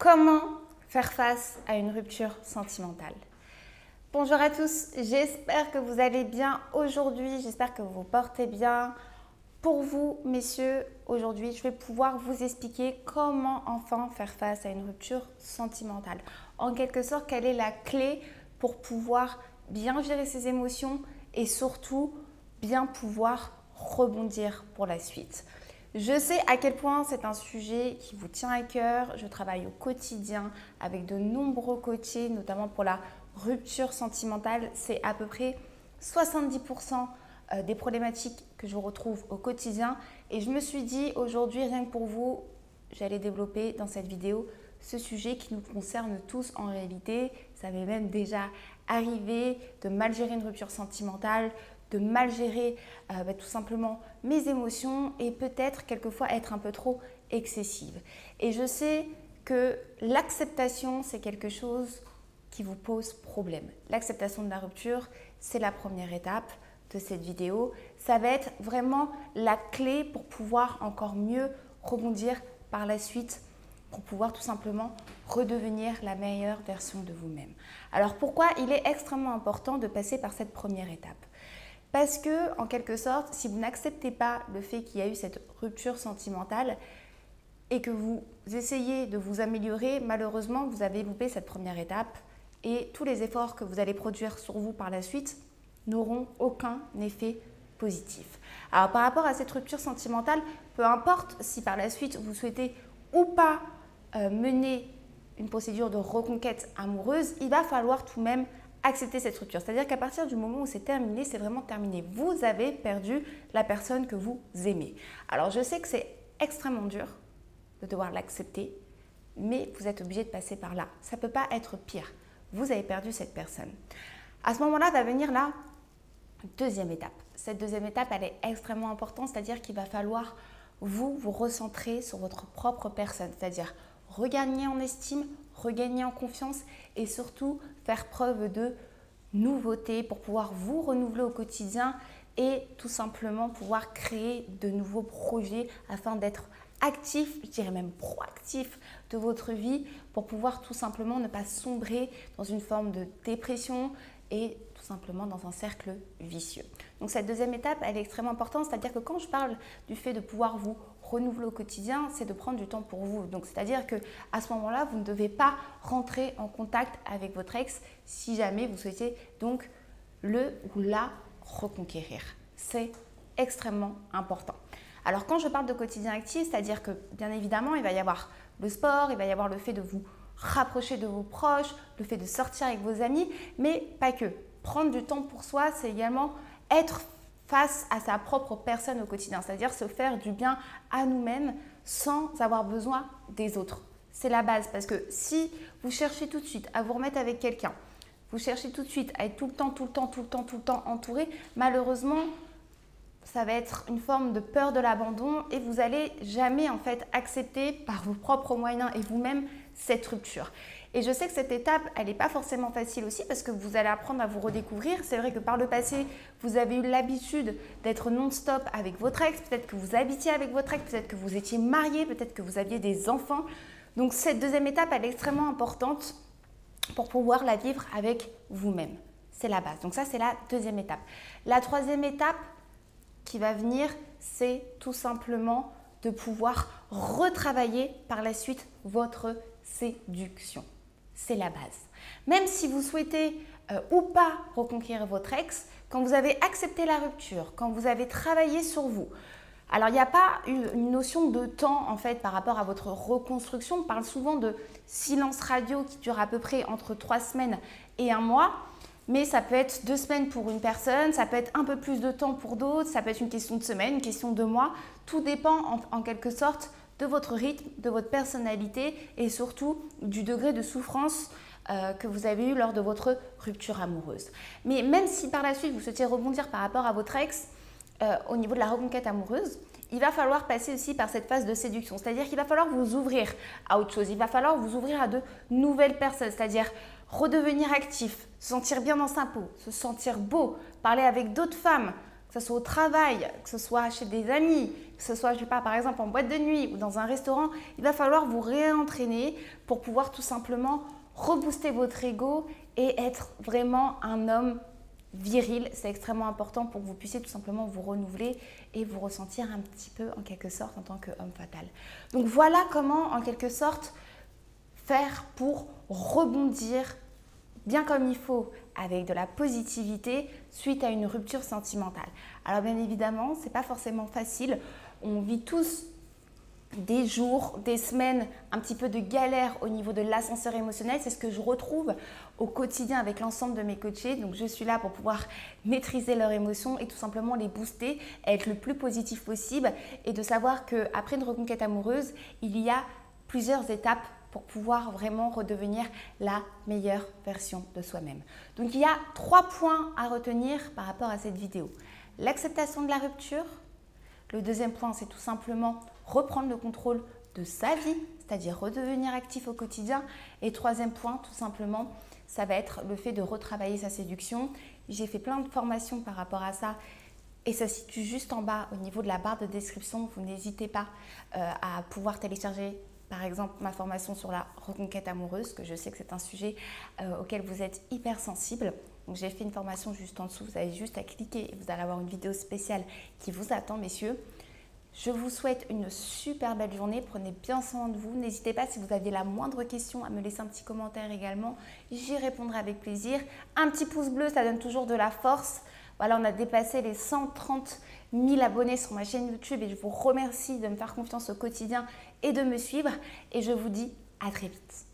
Comment faire face à une rupture sentimentale? Bonjour à tous, j'espère que vous allez bien aujourd'hui, j'espère que vous vous portez bien. Pour vous, messieurs, aujourd'hui, je vais pouvoir vous expliquer comment enfin faire face à une rupture sentimentale. En quelque sorte, quelle est la clé pour pouvoir bien gérer ses émotions et surtout bien pouvoir rebondir pour la suite. Je sais à quel point c'est un sujet qui vous tient à cœur. Je travaille au quotidien avec de nombreux coachés, notamment pour la rupture sentimentale. C'est à peu près 70% des problématiques que je retrouve au quotidien. Et je me suis dit aujourd'hui, rien que pour vous, j'allais développer dans cette vidéo ce sujet qui nous concerne tous en réalité. Ça m'est même déjà arrivé de mal gérer une rupture sentimentale, de mal gérer tout simplement mes émotions et peut-être quelquefois être un peu trop excessive. Et je sais que l'acceptation, c'est quelque chose qui vous pose problème. L'acceptation de la rupture, c'est la première étape de cette vidéo. Ça va être vraiment la clé pour pouvoir encore mieux rebondir par la suite, pour pouvoir tout simplement redevenir la meilleure version de vous-même. Alors pourquoi il est extrêmement important de passer par cette première étape ? Parce que, en quelque sorte, si vous n'acceptez pas le fait qu'il y a eu cette rupture sentimentale et que vous essayez de vous améliorer, malheureusement, vous avez loupé cette première étape et tous les efforts que vous allez produire sur vous par la suite n'auront aucun effet positif. Alors, par rapport à cette rupture sentimentale, peu importe si par la suite vous souhaitez ou pas mener une procédure de reconquête amoureuse, il va falloir tout de même accepter cette rupture. C'est-à-dire qu'à partir du moment où c'est terminé, c'est vraiment terminé. Vous avez perdu la personne que vous aimez. Alors, je sais que c'est extrêmement dur de devoir l'accepter, mais vous êtes obligé de passer par là. Ça ne peut pas être pire. Vous avez perdu cette personne. À ce moment-là, va venir la deuxième étape. Cette deuxième étape, elle est extrêmement importante, c'est-à-dire qu'il va falloir vous recentrer sur votre propre personne, c'est-à-dire regagner en estime, regagner en confiance et surtout faire preuve de nouveauté pour pouvoir vous renouveler au quotidien et tout simplement pouvoir créer de nouveaux projets afin d'être actif, je dirais même proactif de votre vie pour pouvoir tout simplement ne pas sombrer dans une forme de dépression et tout simplement dans un cercle vicieux. Donc cette deuxième étape, elle est extrêmement importante, c'est-à-dire que quand je parle du fait de pouvoir vous renouveler au quotidien, c'est de prendre du temps pour vous. Donc c'est-à-dire qu'à ce moment-là, vous ne devez pas rentrer en contact avec votre ex si jamais vous souhaitez donc le ou la reconquérir. C'est extrêmement important. Alors quand je parle de quotidien actif, c'est-à-dire que bien évidemment, il va y avoir le sport, il va y avoir le fait de vous rapprocher de vos proches, le fait de sortir avec vos amis, mais pas que. Prendre du temps pour soi, c'est également être face à sa propre personne au quotidien, c'est-à-dire se faire du bien à nous-mêmes sans avoir besoin des autres. C'est la base parce que si vous cherchez tout de suite à vous remettre avec quelqu'un, vous cherchez tout de suite à être tout le temps entouré, malheureusement, ça va être une forme de peur de l'abandon et vous n'allez jamais en fait accepter par vos propres moyens et vous-même cette rupture. Et je sais que cette étape, elle n'est pas forcément facile aussi parce que vous allez apprendre à vous redécouvrir. C'est vrai que par le passé, vous avez eu l'habitude d'être non-stop avec votre ex, peut-être que vous habitiez avec votre ex, peut-être que vous étiez marié, peut-être que vous aviez des enfants. Donc cette deuxième étape, elle est extrêmement importante pour pouvoir la vivre avec vous-même. C'est la base. Donc ça, c'est la deuxième étape. La troisième étape qui va venir, c'est tout simplement de pouvoir retravailler par la suite votre séduction. C'est la base. Même si vous souhaitez ou pas reconquérir votre ex, quand vous avez accepté la rupture, quand vous avez travaillé sur vous, alors il n'y a pas une notion de temps en fait par rapport à votre reconstruction. On parle souvent de silence radio qui dure à peu près entre 3 semaines et 1 mois. Mais ça peut être 2 semaines pour une personne, ça peut être un peu plus de temps pour d'autres, ça peut être une question de semaine, une question de mois. Tout dépend en quelque sorte de votre rythme, de votre personnalité et surtout du degré de souffrance que vous avez eu lors de votre rupture amoureuse. Mais même si par la suite vous souhaitez rebondir par rapport à votre ex au niveau de la reconquête amoureuse, il va falloir passer aussi par cette phase de séduction. C'est-à-dire qu'il va falloir vous ouvrir à autre chose. Il va falloir vous ouvrir à de nouvelles personnes. C'est-à-dire redevenir actif, se sentir bien dans sa peau, se sentir beau, parler avec d'autres femmes, que ce soit au travail, que ce soit chez des amis. que ce soit, je sais pas, par exemple en boîte de nuit ou dans un restaurant, il va falloir vous réentraîner pour pouvoir tout simplement rebooster votre ego et être vraiment un homme viril. C'est extrêmement important pour que vous puissiez tout simplement vous renouveler et vous ressentir un petit peu en quelque sorte en tant qu'homme fatal. Donc voilà comment en quelque sorte faire pour rebondir bien comme il faut avec de la positivité suite à une rupture sentimentale. Alors bien évidemment, ce n'est pas forcément facile. On vit tous des jours, des semaines, un petit peu de galère au niveau de l'ascenseur émotionnel. C'est ce que je retrouve au quotidien avec l'ensemble de mes coachés. Donc je suis là pour pouvoir maîtriser leurs émotions et tout simplement les booster, être le plus positif possible et de savoir qu'après une reconquête amoureuse, il y a plusieurs étapes pour pouvoir vraiment redevenir la meilleure version de soi-même. Donc il y a 3 points à retenir par rapport à cette vidéo. L'acceptation de la rupture. Le deuxième point, c'est tout simplement reprendre le contrôle de sa vie, c'est-à-dire redevenir actif au quotidien. Et troisième point, tout simplement, ça va être le fait de retravailler sa séduction. J'ai fait plein de formations par rapport à ça et ça se situe juste en bas au niveau de la barre de description. Vous n'hésitez pas à pouvoir télécharger par exemple ma formation sur la reconquête amoureuse, que je sais que c'est un sujet auquel vous êtes hyper sensible. Donc j'ai fait une formation juste en dessous, vous avez juste à cliquer et vous allez avoir une vidéo spéciale qui vous attend, messieurs. Je vous souhaite une super belle journée, prenez bien soin de vous. N'hésitez pas si vous avez la moindre question à me laisser un petit commentaire également, j'y répondrai avec plaisir. Un petit pouce bleu, ça donne toujours de la force. Voilà, on a dépassé les 130 000 abonnés sur ma chaîne YouTube et je vous remercie de me faire confiance au quotidien et de me suivre. Et je vous dis à très vite.